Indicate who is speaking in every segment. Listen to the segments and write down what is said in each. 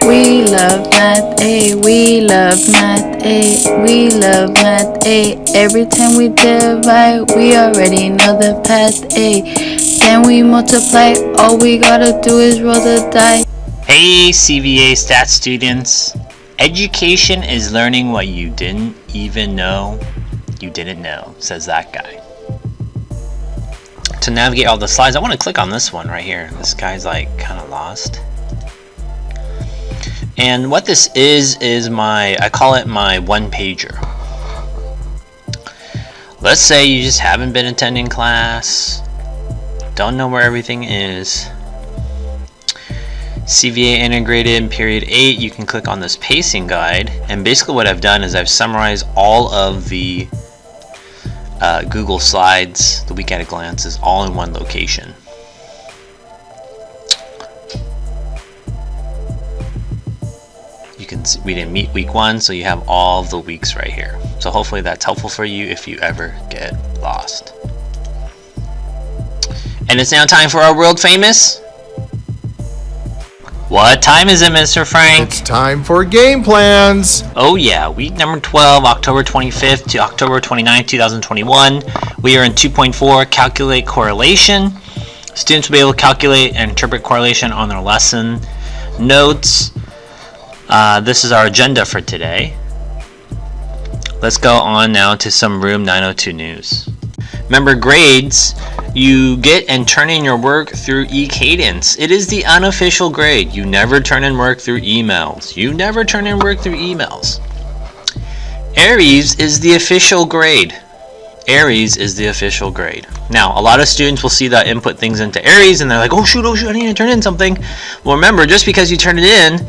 Speaker 1: We love math, we love math, we love math, every time we divide, we already know the path, then we multiply, all we gotta do is roll the dice.
Speaker 2: Hey CVA Stats students, education is learning what you didn't even know you didn't know, says that guy. To navigate all the slides, I want to click on this one right here. This guy's like kind of lost. And what this is I call it my one pager. Let's say you just haven't been attending class, don't know where everything is. CVA integrated period 8, you can click on this pacing guide, and basically what I've done is I've summarized all of the Google Slides, the week at a glance, is all in one location. You can see we didn't meet week 1, so you have all of the weeks right here. So hopefully that's helpful for you if you ever get lost. And it's now time for our world famous. What time is it, Mr. Frank?
Speaker 3: It's time for game plans.
Speaker 2: Oh yeah, week number 12, October 25th to October 29th, 2021. We are in 2.4, calculate correlation. Students will be able to calculate and interpret correlation on their lesson notes. This is our agenda for today. Let's go on now to some Room 902 news. Remember, grades you get and turn in your work through eCadence. It is the unofficial grade. You never turn in work through emails. You never turn in work through emails. Aries is the official grade. Aries is the official grade. Now, a lot of students will see that I input things into Aries and they're like, oh shoot, I need to turn in something. Well, remember, just because you turn it in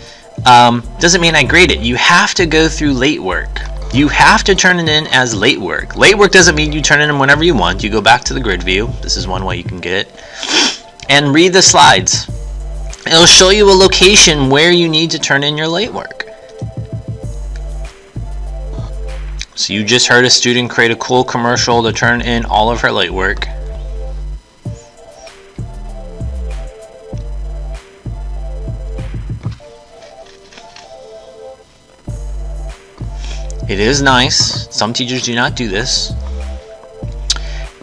Speaker 2: doesn't mean I grade it. You have to go through late work. You have to turn it in as late work. Late work doesn't mean you turn it in whenever you want. You go back to the grid view. This is one way you can get it. And read the slides. It'll show you a location where you need to turn in your late work. So you just heard a student create a cool commercial to turn in all of her late work. It is nice. Some teachers do not do this.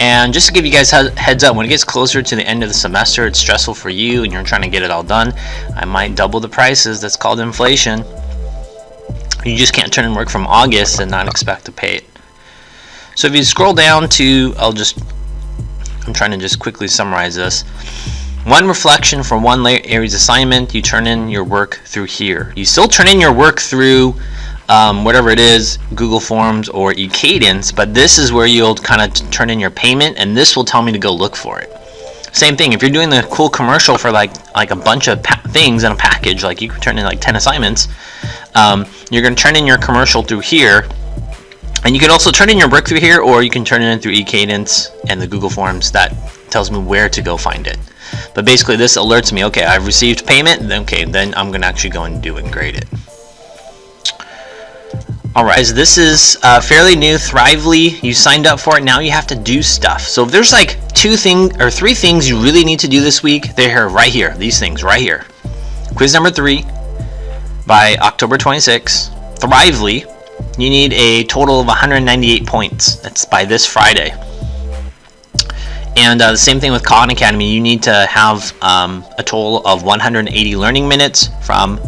Speaker 2: And just to give you guys heads up, when it gets closer to the end of the semester, it's stressful for you and you're trying to get it all done. I might double the prices. That's called inflation. You just can't turn in work from August and not expect to pay it. So if you scroll down to, I'm trying to just quickly summarize this. One reflection for one Aries assignment, you turn in your work through here. You still turn in your work through whatever it is, Google Forms or eCadence, but this is where you'll kind of turn in your payment, and this will tell me to go look for it. Same thing, if you're doing the cool commercial for like a bunch of things in a package, like you can turn in like 10 assignments, you're going to turn in your commercial through here, and you can also turn in your work through here, or you can turn it in through eCadence and the Google Forms. That tells me where to go find it. But basically this alerts me, okay, I've received payment, then I'm going to actually go and do it and grade it. Alright, so this is fairly new, Thrively. You signed up for it, now you have to do stuff. So if there's like 3 things you really need to do this week, they're here, right here, these things right here. Quiz number 3 by October 26th. Thrively, you need a total of 198 points. That's by this Friday. And the same thing with Khan Academy, you need to have a total of 180 learning minutes from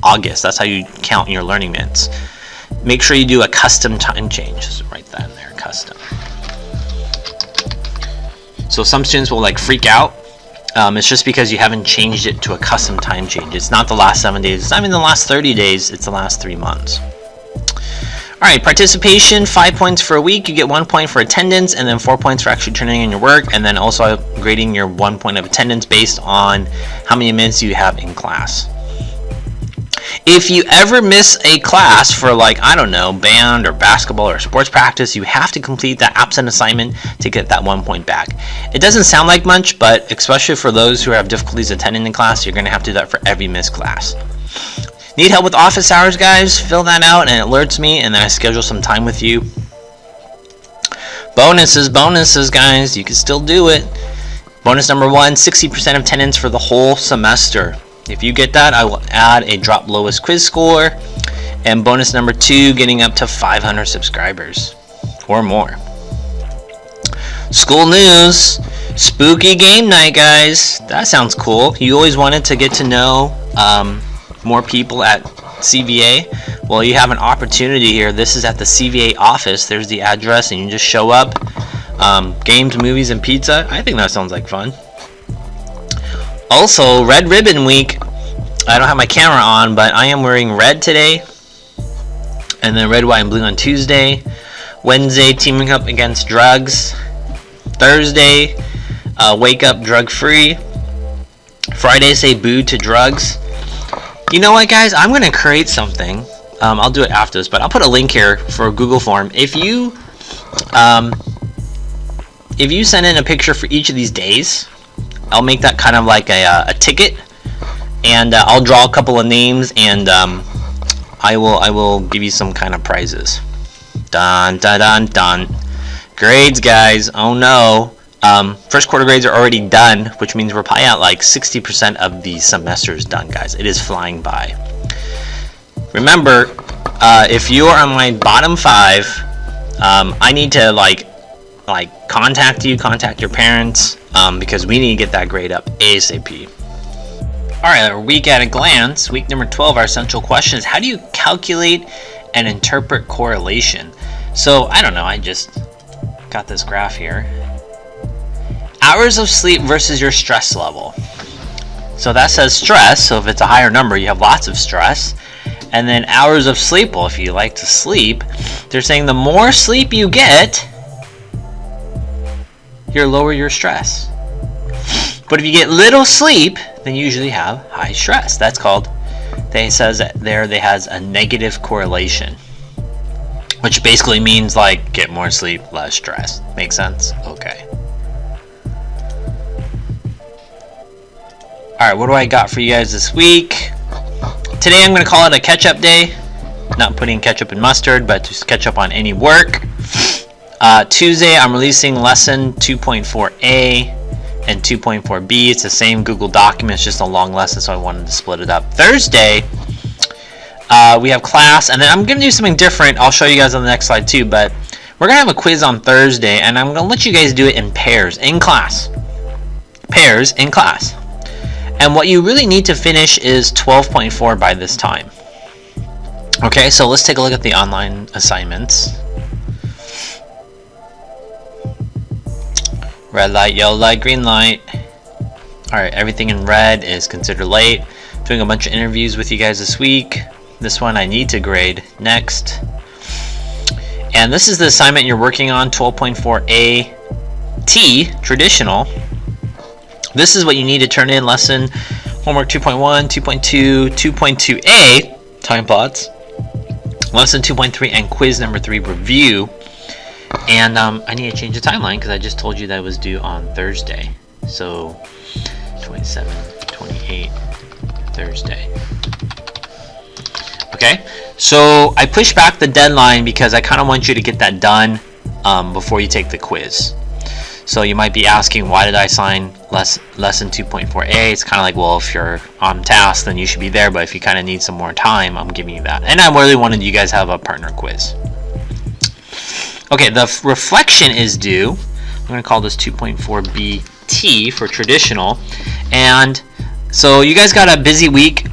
Speaker 2: August. That's how you count your learning minutes. Make sure you do a custom time change. Just write that in there, custom. So some students will like freak out. It's just because you haven't changed it to a custom time change. It's not the last 7 days. It's not even the last 30 days. It's the last 3 months. Alright, participation, 5 points for a week. You get 1 point for attendance, and then 4 points for actually turning in your work, and then also grading your 1 point of attendance based on how many minutes you have in class. If you ever miss a class for like, I don't know, band or basketball or sports practice, you have to complete that absent assignment to get that 1 point back. It doesn't sound like much, but especially for those who have difficulties attending the class, you're going to have to do that for every missed class. Need help with office hours, guys? Fill that out and it alerts me, and then I schedule some time with you. Bonuses, guys. You can still do it. Bonus number 1, 60% of attendance for the whole semester. If you get that, I will add a drop lowest quiz score, and bonus number 2, getting up to 500 subscribers or more. School news, spooky game night, guys. That sounds cool. You always wanted to get to know more people at CVA. Well, you have an opportunity here. This is at the CVA office. There's the address, and you just show up. Games, movies, and pizza. I think that sounds like fun. Also, Red Ribbon Week. I don't have my camera on, but I am wearing red today, and then red, white, and blue on Tuesday. Wednesday, teaming up against drugs. Thursday, wake up drug free. Friday, say boo to drugs. You know what, guys? I'm gonna create something. I'll do it after this, but I'll put a link here for a Google form. If you send in a picture for each of these days, I'll make that kind of like a ticket, and I'll draw a couple of names, and I will give you some kind of prizes. Dun dun dun dun. Grades, guys. Oh no. First quarter grades are already done, which means we're probably at like 60% of the semesters done, guys. It is flying by. Remember, if you're on my bottom 5, I need to like contact your parents, because we need to get that grade up ASAP. Alright, our week at a glance. Week number 12, our essential question is, how do you calculate and interpret correlation? So, I don't know, I just got this graph here. Hours of sleep versus your stress level. So that says stress, so if it's a higher number, you have lots of stress. And then hours of sleep, well, if you like to sleep, they're saying the more sleep you get, you lower your stress. But if you get little sleep, then you usually have high stress. That's called, they says that there they has a negative correlation, which basically means like get more sleep, less stress. Make sense? Okay. Alright, what do I got for you guys this week? Today I'm going to call it a catch-up day. Not putting ketchup and mustard, but just ketchup on any work. Tuesday I'm releasing lesson 2.4a and 2.4b. It's the same Google document, it's just a long lesson, so I wanted to split it up. Thursday we have class, and then I'm going to do something different. I'll show you guys on the next slide too, but we're going to have a quiz on Thursday, and I'm going to let you guys do it in pairs in class. Pairs in class. And what you really need to finish is 12.4 by this time. Okay, so let's take a look at the online assignments. Red light, yellow light, green light. Alright, everything in red is considered late. Doing a bunch of interviews with you guys this week. This one I need to grade next. And this is the assignment you're working on, 12.4a T, traditional. This is what you need to turn in. Lesson homework 2.1, 2.2, 2.2a, time plots, lesson 2.3, and quiz number 3, review. And I need to change the timeline because I just told you that it was due on Thursday. So 27, 28, Thursday. Okay, so I pushed back the deadline because I kind of want you to get that done before you take the quiz. So you might be asking, why did I assign lesson 2.4a? It's kind of like, well, if you're on task, then you should be there. But if you kind of need some more time, I'm giving you that. And I really wanted you guys to have a partner quiz. Okay, the reflection is due. I'm going to call this 2.4bt for traditional. And so you guys got a busy week.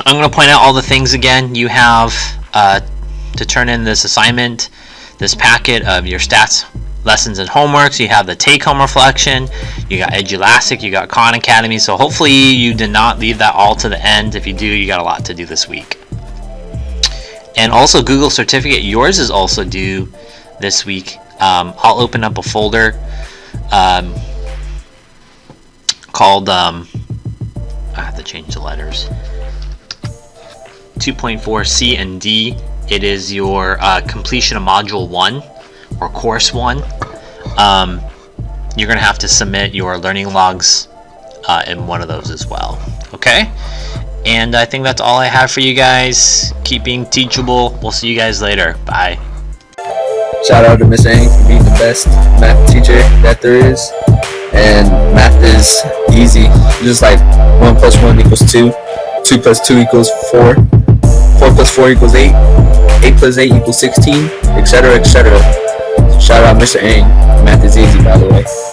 Speaker 2: I'm going to point out all the things again. You have to turn in this assignment, this packet of your stats, lessons, and homeworks. You have the take-home reflection, you got Edulastic, you got Khan Academy. So hopefully you did not leave that all to the end. If you do, you got a lot to do this week. And also Google certificate, yours is also due this week. I'll open up a folder called I have to change the letters, 2.4 C and D. It is your completion of module 1 or course 1. You're gonna have to submit your learning logs in one of those as well. Okay, and I think that's all I have for you guys. Keep being teachable. We'll see you guys later. Bye.
Speaker 4: Shout out to Miss Ang for being the best math teacher that there is. and math is easy. Just like 1 plus 1 equals 2, 2 plus 2 equals 4, 4 plus 4 equals 8, 8 plus 8 equals 16, etc., etc. Shout out Mr. Ang. Math is easy, by the way.